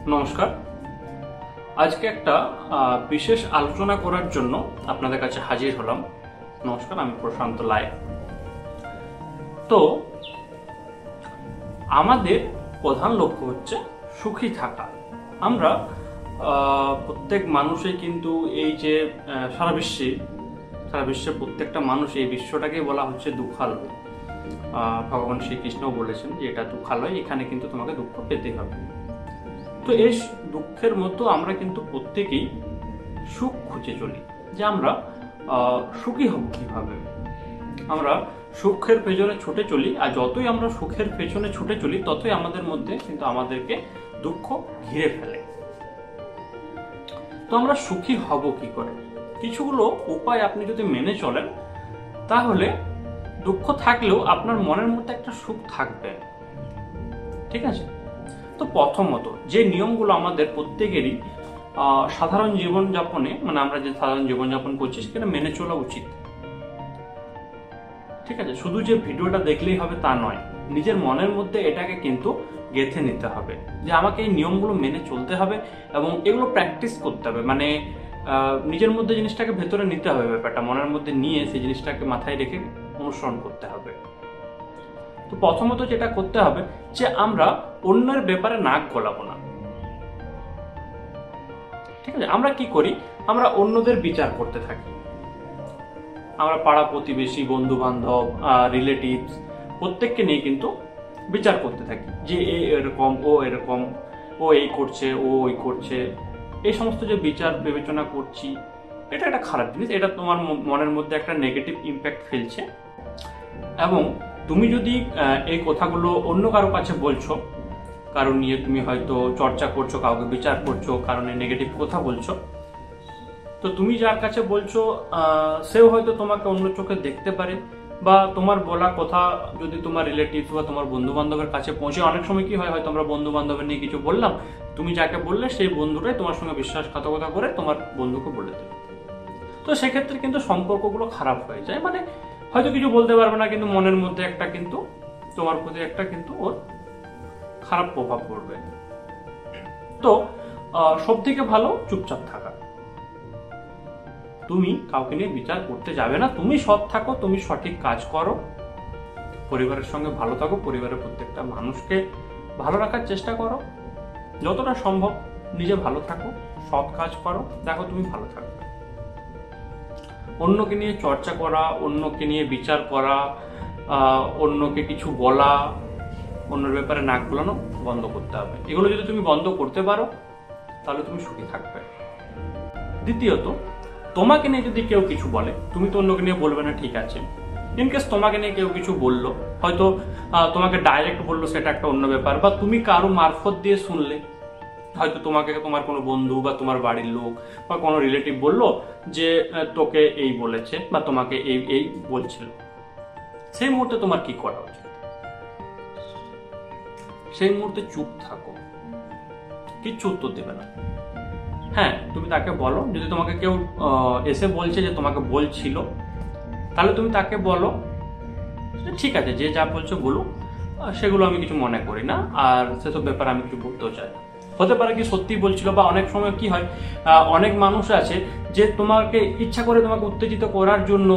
নমস্কার। আজকে একটা বিশেষ আলোচনা করার জন্য আপনাদের কাছে হাজির হলাম। নমস্কার, আমি প্রশান্ত লাই। তো আমাদের প্রধান লক্ষ্য হচ্ছে সুখী থাকা। আমরা প্রত্যেক মানুষই কিন্তু এই যে সারা বিশ্বে প্রত্যেকটা মানুষ, এই বিশ্বটাকে বলা হচ্ছে দুঃখালয়। ভগবান শ্রীকৃষ্ণও বলেছেন যে এটা দুঃখালয়, এখানে কিন্তু তোমাকে দুঃখ পেতে হবে। তো এই দুঃখের মধ্যে আমরা কিন্তু প্রত্যেকেই সুখ খুঁজে চলি, যে আমরা সুখী হব কিভাবে। আমরা সুখের পেছনে ছুটে চলি, আর যতই আমরা সুখের পেছনে ছুটে চলি ততই আমাদের মধ্যে কিন্তু আমাদেরকে দুঃখ ঘিরে ফেলে। তো আমরা সুখী হব কি করে? কিছুগুলো উপায় আপনি যদি মেনে চলেন তাহলে দুঃখ থাকলেও আপনার মনের মধ্যে একটা সুখ থাকবে। ঠিক আছে? তো প্রথমত যে নিয়মগুলো আমাদের প্রত্যেকেরই সাধারণ জীবনযাপনে, মানে আমরা যে সাধারণ জীবনযাপন করছি সেখানে মেনে চলা উচিত। ঠিক আছে? শুধু যে ভিডিওটা দেখলেই হবে তা নয়, নিজের মনের মধ্যে এটাকে কিন্তু গেঁথে নিতে হবে যে আমাকে এই নিয়মগুলো মেনে চলতে হবে, এবং এগুলো প্র্যাকটিস করতে হবে। মানে নিজের মধ্যে জিনিসটাকে ভেতরে নিতে হবে, ব্যাপারটা মনের মধ্যে নিয়ে সেই জিনিসটাকে মাথায় রেখে অনুসরণ করতে হবে। তো প্রথমত যেটা করতে হবে যে আমরা অন্যের ব্যাপারে নাক গলাবো না। ঠিক আছে? আমরা কি করি, আমরা অন্যদের বিচার করতে থাকি। আমরা পাড়া প্রতিবেশী, বন্ধু বান্ধব, রিলেটিভস প্রত্যেককে নিয়ে কিন্তু বিচার করতে থাকি যে এ এরকম, ও এরকম, ও এই করছে, ও ওই করছে। এই সমস্ত যে বিচার বিবেচনা করছি, এটা একটা খারাপ জিনিস। এটা তোমার মনের মধ্যে একটা নেগেটিভ ইম্প্যাক্ট ফেলছে। এবং তুমি যদি এই কথাগুলো অন্য কারো কাছে বলছো, কারণ নিয়ে তুমি হয়তো চর্চা করছো, কাউকে বিচার করছো, কারণে নেগেটিভ কথা বলছো, তো তুমি যার কাছে বলছো সেও হয়তো তোমাকে অন্য চোখে দেখতে পারে, বা তোমার বলা কথা যদি তোমার রিলেটিভস বা তোমার বন্ধু বান্ধবের কাছে পৌঁছে, অনেক সময় কি হয়, হয়তো আমরা বন্ধু বান্ধবের নিয়ে কিছু বললাম, তুমি যাকে বললে সেই বন্ধুটাই তোমার সঙ্গে বিশ্বাসঘাতকতা করে তোমার বন্ধুকে বলে দেবে। তো সেক্ষেত্রে কিন্তু সম্পর্কগুলো খারাপ হয়ে যায়। মানে হয়তো কিছু বলতে পারবে না, কিন্তু মনের মধ্যে একটা কিন্তু তোমার প্রতি একটা কিন্তু ওর খারাপ প্রভাব পড়বে। তো সব থেকে ভালো চুপচাপ থাকা। তুমি কাউকে নিয়ে বিচার করতে যাবে না, তুমি সৎ থাকো, তুমি সঠিক কাজ করো, পরিবারের সঙ্গে ভালো থাকো, পরিবারের প্রত্যেকটা মানুষকে ভালো রাখার চেষ্টা করো, যতটা সম্ভব নিজে ভালো থাকো, সৎ কাজ করো, দেখো তুমি ভালো থাকবে। অন্যকে নিয়ে চর্চা করা, অন্যকে নিয়ে বিচার করা, অন্যকে কিছু বলা, অন্যের ব্যাপারে নাক গলানো বন্ধ করতে হবে। এগুলো যদি তুমি বন্ধ করতে পারো তাহলে তুমি সুখী থাকবে। দ্বিতীয়ত, তোমাকে নিয়ে যদি কেউ কিছু বলে, তুমি তো অন্যকে নিয়ে বলবে না, ঠিক আছে। ইনকেস তোমাকে নিয়ে কেউ কিছু বললো, হয়তো তোমাকে ডাইরেক্ট বললো, সেটা একটা অন্য ব্যাপার, বা তুমি কারো মারফত দিয়ে শুনলে, হয়তো তোমাকে তোমার কোনো বন্ধু বা তোমার বাড়ির লোক বা কোনো রিলেটিভ বললো যে তোকে এই বলেছে বা তোমাকে এই এই বলছিল, সেই মুহূর্তে তোমার কি করা উচিত? সেই মুহূর্তে চুপ থাকো, কিচ্ছু উত্তর দেবে না। হ্যাঁ, তুমি তাকে বলো, যদি তোমাকে কেউ এসে বলছে যে তোমাকে বলছিল, তাহলে তুমি তাকে বলো ঠিক আছে, যে যা বলছো বলুক, সেগুলো আমি কিছু মনে করি না, আর সেসব ব্যাপারে আমি কিছু বলতেও চাই না। হতে পারে কি সত্যি বলছিল, বা অনেক সময় কি হয়, অনেক মানুষ আছে যে তোমাকে ইচ্ছা করে তোমাকে উত্তেজিত করার জন্য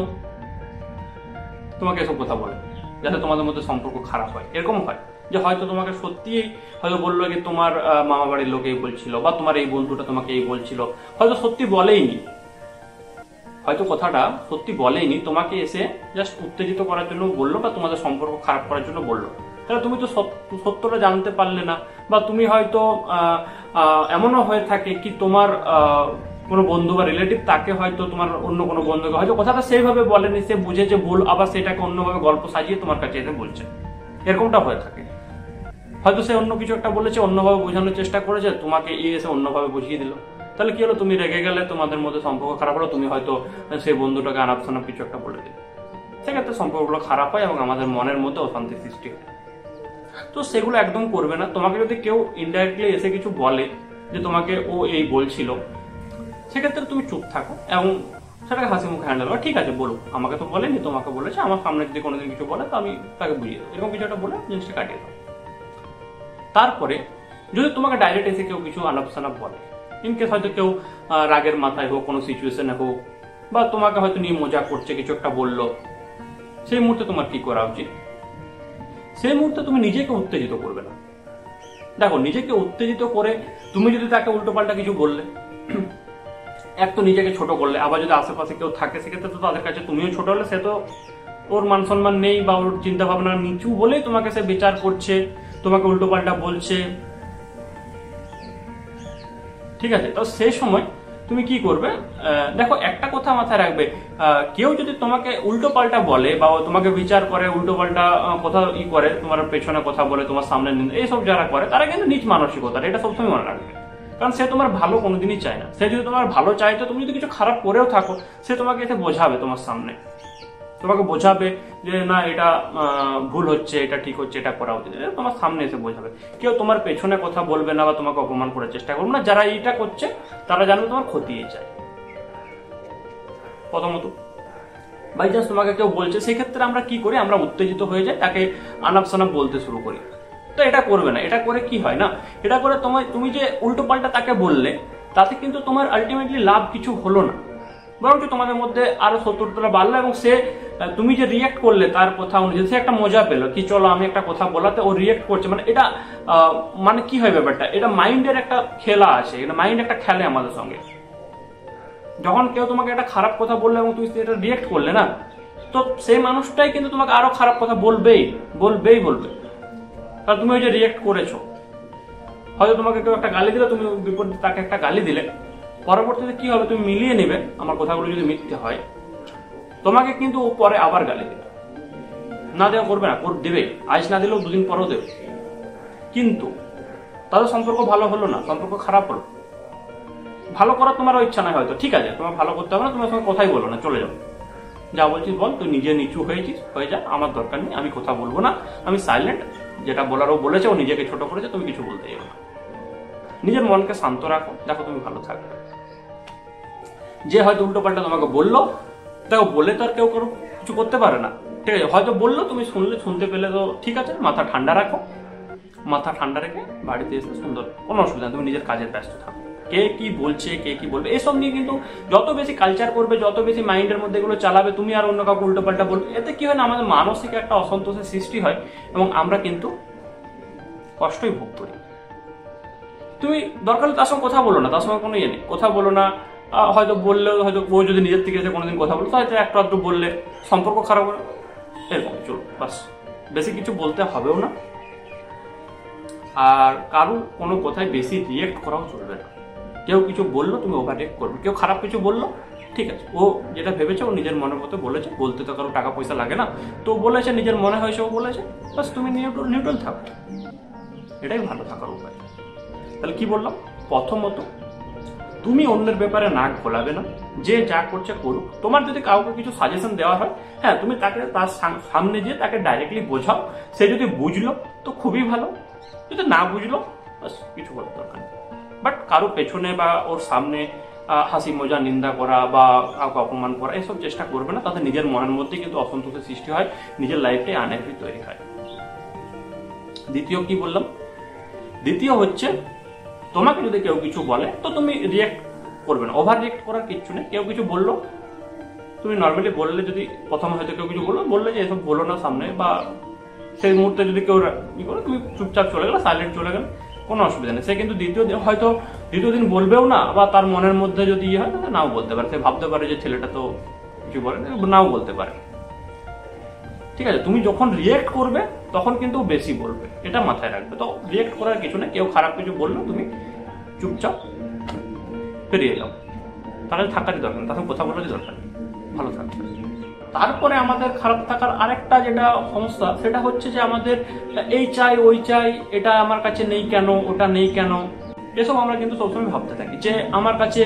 তোমাকে এসব কথা বলে, যাতে তোমাদের মধ্যে সম্পর্ক খারাপ হয়। এরকম হয় যে হয়তো তোমাকে সত্যিই হয়তো বললো যে তোমার মামা বাড়ির লোক এই বলছিল, বা তোমার এই বন্ধুটা তোমাকে এই বলছিল, হয়তো সত্যি বলেইনি, হয়তো কথাটা সত্যি বলেইনি, তোমাকে এসে জাস্ট উত্তেজিত করার জন্য বললো, বা তোমাদের সম্পর্ক খারাপ করার জন্য বললো। তাহলে তুমি তো সত্যটা জানতে পারলে না, বা তুমি হয়তো এমনও হয়ে থাকে কি তোমার কোনো বন্ধু বা রিলেটিভ, তাকে হয়তো তোমার অন্য কোনো বন্ধুকে হয়তো কথাটা সেইভাবে বলেনি, সে বুঝেছে ভুল, আবার সেটাকে অন্যভাবে গল্প সাজিয়ে তোমার কাছে এসে বলছে। এরকমটা হয়ে থাকে। হয়তো সে অন্য কিছু একটা বলেছে, অন্যভাবে বোঝানোর চেষ্টা করেছে, তোমাকে এসে অন্যভাবে বুঝিয়ে দিল। তাহলে কি হলো, তুমি রেগে গেলে, তোমাদের মধ্যে সম্পর্ক খারাপ হলো, তুমি হয়তো সেই বন্ধুটাকে আনাপ শোনাপ কিছু একটা বলে দিলে, সেক্ষেত্রে সম্পর্কগুলো খারাপ হয় এবং আমাদের মনের মধ্যে অশান্তি সৃষ্টি হয়। তো সেগুলো একদম করবে না। তোমাকে যদি কেউ ইনডাইরেক্টলি এসে কিছু বলে যে তোমাকে ও এই বলছিল, সেক্ষেত্রে তুমি চুপ থাকো এবং সেটাকে হাসি মুখে হ্যান্ডেল করো। ঠিক আছে, বলুক, আমাকে তো বলেনি, তোমাকে বলেছে, আমার সামনে যদি কোনোদিন কিছু বলে তো আমি তাকে বুঝিয়ে দেবো, এরকম কিছু একটা বলে জিনিসটা কাটিয়ে দেবো। তারপরে যদি তোমাকে ডাইরেক্ট এসে কেউ কিছু আলাপ সালাপ বলে, ইনকেস হয়তো কেউ রাগের মাথায় হোক, কোনো সিচুয়েশনে হোক, বা তোমাকে হয়তো নিয়ে মজা করছে, কিছু একটা বললো, সেই মুহূর্তে তোমার কি করা উচিত? সেই মুহূর্তে তুমি নিজেকে উত্তেজিত করবে না। দেখো, নিজেকে উত্তেজিত করে তুমি যদি তাকে উল্টোপাল্টা কিছু বললে, এক তো নিজেকে ছোট করলে, আবার যদি আশেপাশে কেউ থাকে সেক্ষেত্রে তো তাদের কাছে তুমিও ছোট হলে, সে তো ওর মান সম্মান নেই বা ওর চিন্তা ভাবনা নিচু বলেই তোমাকে সে বিচার করছে, তোমাকে উল্টোপাল্টা বলছে, ঠিক আছে? তো সেই সময় তুমি কি করবে? দেখো, একটা কথা মাথায় রাখবে, কেউ যদি তোমাকে উল্টো পাল্টা বলে বা তোমাকে বিচার করে, উল্টো পাল্টা কথা করে, তোমার পেছনে কথা বলে, তোমার সামনে এইসব যারা করে, তারা কিন্তু নিচ মানসিকতা, এটা সবসময় মনে রাখবে। কারণ সে তোমার ভালো কোনোদিনই চায় না। সে যদি তোমার ভালো চায়, তো তুমি যদি কিছু খারাপ করেও থাকো, সে তোমাকে এসে বোঝাবে, তোমার সামনে তোমাকে বোঝাবে যে না, এটা ভুল হচ্ছে, এটা ঠিক হচ্ছে, এটা করা উচিত, তোমার সামনে এসে বোঝাবে। কেউ তোমার পেছনে কথা বলবে না বা তোমাকে অপমান করার চেষ্টা করবে না। যারা এইটা করছে তারা জানবে তোমার ক্ষতিই চায়। প্রথমত, বাই চান্স তোমাকে কেউ বলছে, সেক্ষেত্রে আমরা কি করি? আমরা উত্তেজিত হয়ে যাই, তাকে আনাপ সানাপ বলতে শুরু করি। তো এটা করবে না। এটা করে কি হয় না, এটা করে তুমি যে উল্টো পাল্টা তাকে বললে, তাতে কিন্তু তোমার আলটিমেটলি লাভ কিছু হলো না, বরঞ্চ তোমাদের মধ্যে আরো শত্রুতা বাড়লো। এবং সে, তুমি যে রিয়েক্ট করলে তার কথা অনুযায়ী, সে একটা মজা পেলো কি চলো আমি একটা কথা বলাতে ও রিয়েক্ট করছে, মানে এটা মানে কি হয় ব্যাপারটা, এটা মাইন্ডের একটা খেলা আছে, এটা মাইন্ড একটা খেলে আমাদের সঙ্গে। যখন কেউ তোমাকে একটা খারাপ কথা বললো এবং তুমি এটা রিয়েক্ট করলে না, তো সেই মানুষটাই কিন্তু তোমাকে আরো খারাপ কথা বলবেই। কারণ তুমি ওই যে রিয়েক্ট করেছো। হয়তো তোমাকে কেউ একটা গালি দিলে, তুমি বিপরীতে তাকে একটা গালি দিলে, পরবর্তীতে কি হবে? তুমি মিলিয়ে নিবে, আমার কথাগুলো যদি মিথ্যে হয়, তোমাকে কিন্তু ও পরে আবার গালি দেবে। না দেওয়া করবে না, দেবে। আজ না দিলেও দুদিন পরেও দেবে। কিন্তু তাদের সম্পর্ক ভালো হলো না, সম্পর্ক খারাপ হলো। ভালো করার তোমারও ইচ্ছা নাই হয়তো, ঠিক আছে, তোমার ভালো করতে হবে না, তোমার সঙ্গে কথাই বলো না, চলে যাও, যা বলছিস বল, তুই নিজে নিচু হয়েছিস, হয়ে যা, আমার দরকার নেই, আমি কথা বলবো না, আমি সাইলেন্ট। যেটা বলার ও বলেছে, ও নিজেকে ছোট করেছে, তুমি কিছু বলতে যাবে না। নিজের মনকে শান্ত রাখো, দেখো তুমি ভালো থাকবে। যে হয়তো উল্টো পাল্টা তোমাকে বললো, দেখো বলে তো আর কেউ কিছু করতে পারে না, ঠিক আছে? হয়তো বললো, তুমি শুনতে পেলে তো ঠিক আছে, মাথা ঠান্ডা রাখো, মাথা ঠান্ডা রেখে বাড়িতে এসে সুন্দর, কোনো অসুবিধা নেই, তুমি নিজের কাজের ব্যস্ত থাকো। কে কি বলছে, কে কি বলবে, এসব নিয়ে কিন্তু যত বেশি কালচার করবে, যত বেশি মাইন্ডের মধ্যে এগুলো চালাবে, তুমি আর অন্য কাউকে উল্টো পাল্টা বলবে, এতে কি হয় না, আমাদের মানসিক একটা অসন্তোষের সৃষ্টি হয় এবং আমরা কিন্তু কষ্টই ভোগ করি। তুমি দরকার হলে তার সঙ্গে কথা বলো না, তার সঙ্গে কোনো ইয়ে নেই, কথা বলো না। হয়তো বললেও, হয়তো ও যদি নিজের থেকে এসে কোনোদিন কথা বলো, হয়তো একটু আধটু বললে, সম্পর্ক খারাপ হলো, এরকম চলো, বাস। বেশি কিছু বলতে হবেও না। আর কারো কোনো কথায় বেশি রিয়েক্ট করাও চলবে না। কেউ কিছু বললো, তুমি ওভার রিয়েক্ট করবে। কেউ খারাপ কিছু বললো, ঠিক আছে, ও যেটা ভেবেছে, ও নিজের মনের মতো বলেছে, বলতে তো কারো টাকা পয়সা লাগে না, তো বলেছে, নিজের মনে হয়েছে ও বলেছে, বাস তুমি নিউট্রাল থাকো, এটাই ভালো থাকার উপায়। তাহলে কি বললাম? প্রথমত, তুমি অন্যের ব্যাপারে নাক গলাবে না, যে যা করছে করুক। তোমার যদি কাউকে কিছু সাজেশন দেওয়া হয়, হ্যাঁ, তুমি তাকে তার সামনে গিয়ে তাকে ডাইরেক্টলি বোঝাও। সে যদি বুঝলো তো খুবই ভালো, যদি না বুঝলো বাস কিছু বলার দরকার নেই। বাট কারো পেছনে বা ওর সামনে হাসি মজা, নিন্দা করা বা কাউকে অপমান করা, এসব চেষ্টা করবে না। তাতে নিজের মনের মধ্যে কিন্তু অসন্তোষের সৃষ্টি হয়, নিজের লাইফটাই আনহ্যাপি তৈরি হয়। দ্বিতীয় কি বললাম? দ্বিতীয় হচ্ছে, তোমাকে যদি কেউ কিছু বলে তো তুমি রিয়েক্ট করবে না, ওভার রিয়েক্ট করার কিচ্ছু নেই। কেউ কিছু বললো, তুমি নর্মালি বললে, যদি প্রথমে হয়তো কেউ কিছু বললে যে এসব বলো না সামনে, বা সেই মুহূর্তে যদি কেউ ই করে, তুমি চুপচাপ চলে গেলে, সাইলেন্ট চলে গেলে, কোনো অসুবিধা নেই। সে কিন্তু দ্বিতীয় দিন বলবেও না, বা তার মনের মধ্যে যদি ইয়ে হয় তাহলে নাও বলতে পারে। সে ভাবতে পারে যে ছেলেটা তো কিছু বলে, নাও বলতে পারে, ঠিক আছে? তুমি যখন রিয়েক্ট করবে তখন কিন্তু বেশি বলবে, এটা মাথায় রাখবে। তো রিয়েক্ট করার কিছু নেই। কেউ খারাপ কিছু বললো, তুমি চুপচাপ পেরিয়ে যাও, তাহলে থাকারই দরকার নেই, তখন কথা বলারই দরকার নেই, ভালো থাকবে। তারপরে আমাদের খারাপ থাকার আরেকটা যেটা সমস্যা, সেটা হচ্ছে যে আমাদের এই চাই, ওই চাই, এটা আমার কাছে নেই কেন, ওটা নেই কেন, এসব আমরা কিন্তু সবসময় ভাবতে থাকি যে আমার কাছে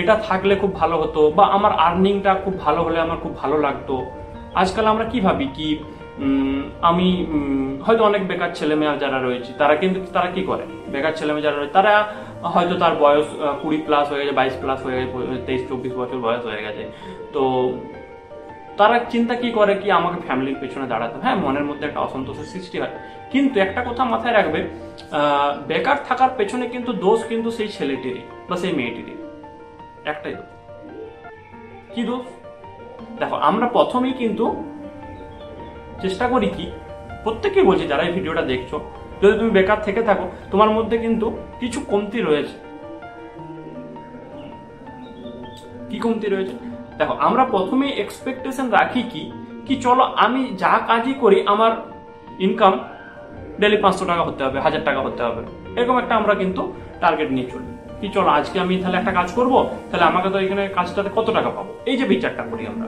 এটা থাকলে খুব ভালো হতো, বা আমার আর্নিংটা খুব ভালো হলে আমার খুব ভালো লাগতো। আজকাল আমরা কি ভাবি কি, আমি হয়তো অনেক বেকার ছেলে মেয়ে যারা রয়েছে, তারা কি করে, বেকার ছেলে মেয়ে যারা রয়েছে, তারা হয়তো তার বয়স 20+ হয়ে গেছে, 22+ হয়ে গেছে, 23-24 বছর বয়স হয়ে গেছে, তো তারা চিন্তা কি করে কি আমাকে ফ্যামিলির পেছনে দাঁড়াতে, হ্যাঁ মনের মধ্যে একটা অসন্তোষের সৃষ্টি হয়। কিন্তু একটা কথা মাথায় রাখবে, বেকার থাকার পেছনে কিন্তু দোষ কিন্তু সেই ছেলেটিরই বা সেই মেয়েটিরই, একটাই দোষ। কি দোষ? দেখো, আমরা প্রথমেই কিন্তু চেষ্টা করি কি, প্রত্যেকেই বলছি যারা এই ভিডিওটা দেখছো, যদি তুমি বেকার থেকে থাকো তোমার মধ্যে কিন্তু কিছু কমতি রয়েছে। কি কমতি রয়েছে? দেখো, আমরা প্রথমেই এক্সপেকটেশন রাখি কি চলো আমি যা কাজই করি আমার ইনকাম ডেলি 500 টাকা হতে হবে, 1000 টাকা হতে হবে, এরকম একটা আমরা কিন্তু টার্গেট নিয়ে চলি। কি চলো আজকে আমি তাহলে একটা কাজ করব, তাহলে আমাকে তো এখানে কাজটাতে কত টাকা পাবো, এই যে বিচারটা করি আমরা,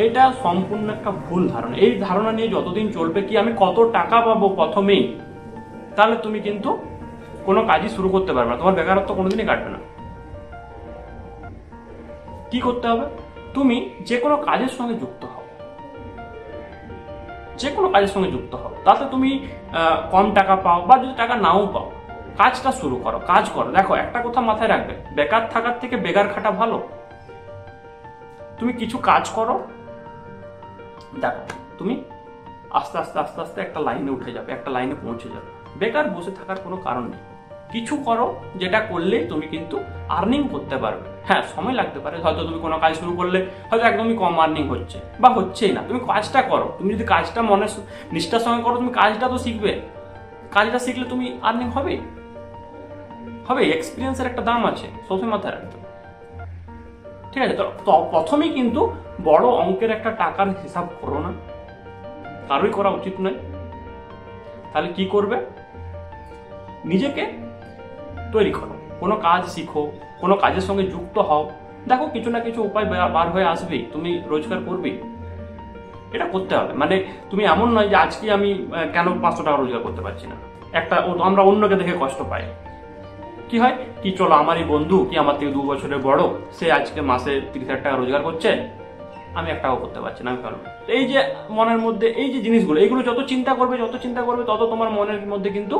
এটা সম্পূর্ণ একটা ভুল ধারণা। এই ধারণা নিয়ে যতদিন চলবে কি আমি কত টাকা পাবো প্রথমেই, তাহলে তুমি কিন্তু কোনো কাজই শুরু করতে পারবে না, তোমার বেকারত্ব কোনোদিনই কাটবে না। কি করতে হবে? তুমি যে কোনো কাজের সঙ্গে যুক্ত হও, যে কোনো কাজের সঙ্গে যুক্ত হও, তাতে তুমি কম টাকা পাও বা যদি টাকা নাও পাও, কাজটা শুরু করো, কাজ করো। দেখো, একটা কথা মাথায় রাখবে, বেকার থাকার থেকে বেকার খাটা ভালো। তুমি কিছু কাজ করো, দেখো তুমি আস্তে আস্তে আস্তে আস্তে একটা লাইনে উঠে যাবে, একটা লাইনে পৌঁছে যাবে। বেকার বসে থাকার কোনো কারণ নেই, কিছু করো যেটা করলে তুমি কিন্তু আর্নিং করতে পারবে। হ্যাঁ, সময় লাগতে পারে, হয়তো তুমি কোনো কাজ শুরু করলে হয়তো একদমই কম আর্নিং হচ্ছে বা হচ্ছেই না, তুমি কাজটা করো। তুমি যদি কাজটা মনে নিষ্ঠার সঙ্গে করো, তুমি কাজটা তো শিখবে, কাজটা শিখলে তুমি আর্নিং হবে। এক্সপিরিয়েন্সের একটা দাম আছে, সবসময় মাথায় রাখতে হবে। ঠিক আছে, তো প্রথমেই কিন্তু বড় অঙ্কের একটা টাকার হিসাব করো না, কারোই করা উচিত নয়। তাহলে কি করবে? নিজেকে তৈরি করো, কোনো কাজ শিখো, কোনো কাজের সঙ্গে যুক্ত হও। দেখো, কিছু না কিছু উপায় বার হয়ে আসবেই, তুমি রোজগার করবেই। এটা করতে হবে, মানে তুমি এমন নয় যে আজকে আমি কেন 500 টাকা রোজগার করতে পারছি না, একটা আমরা অন্যকে দেখে কষ্ট পাই। কি হয় কি, চলো আমার এই বন্ধু কি আমার থেকে 2 বছরের বড়, সে আজকে মাসে 30,000 টাকা রোজগার করছে, আমি 1 টাকাও করতে পারছি না, আমি পারবো। এই যে মনের মধ্যে এই যে জিনিসগুলো, এইগুলো যত চিন্তা করবে তত তোমার মনের মধ্যে কিন্তু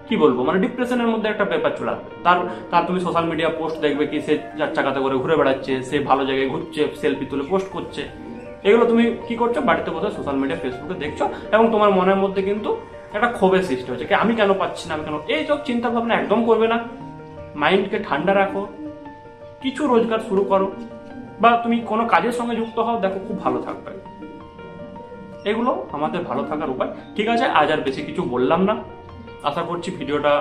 কি বলবো, মানে ডিপ্রেশনের মধ্যে একটা ব্যাপার চলে আসবে। তার তুমি সোশ্যাল মিডিয়া পোস্ট দেখবে কি সে 4 চাকাতে করে ঘুরে বেড়াচ্ছে, সে ভালো জায়গায় ঘুরছে, সেলফি তুলে পোস্ট করছে। এগুলো তুমি কি করছো? বাড়িতে বসে সোশ্যাল মিডিয়া ফেসবুকে দেখছো, এবং তোমার মনের মধ্যে কিন্তু একটা ক্ষোভের সৃষ্টি হচ্ছে, আমি কেন পাচ্ছি না, আমি কেন। এই সব চিন্তা ভাবনা একদম করবে না, মাইন্ডকে ঠান্ডা রাখো, কিছু রোজগার শুরু করো, বা তুমি কোনো কাজের সঙ্গে যুক্ত হও, দেখো খুব ভালো থাকবে। এগুলো আমাদের ভালো থাকার উপায়। ঠিক আছে, আজ আর বেশি কিছু বললাম না। আশা করছি ভিডিওটা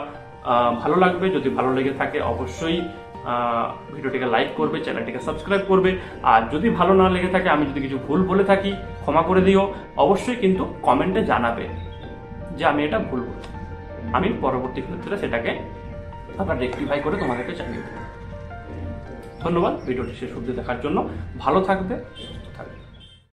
ভালো লাগবে। যদি ভালো লেগে থাকে অবশ্যই ভিডিওটিকে লাইক করবে, চ্যানেলটিকে সাবস্ক্রাইব করবে। আর যদি ভালো না লেগে থাকে, আমি যদি কিছু ভুল বলে থাকি ক্ষমা করে দিও। অবশ্যই কিন্তু কমেন্টে জানাবে যে আমি এটা ভুল বলছি, আমি পরবর্তী ক্ষেত্রে সেটাকে আবার রেকটিফাই করে তোমাদেরকে জানিয়ে দেবো। ধন্যবাদ ভিডিওটি শেষ অবধি দেখার জন্য। ভালো থাকবে, সুস্থ থাকবে।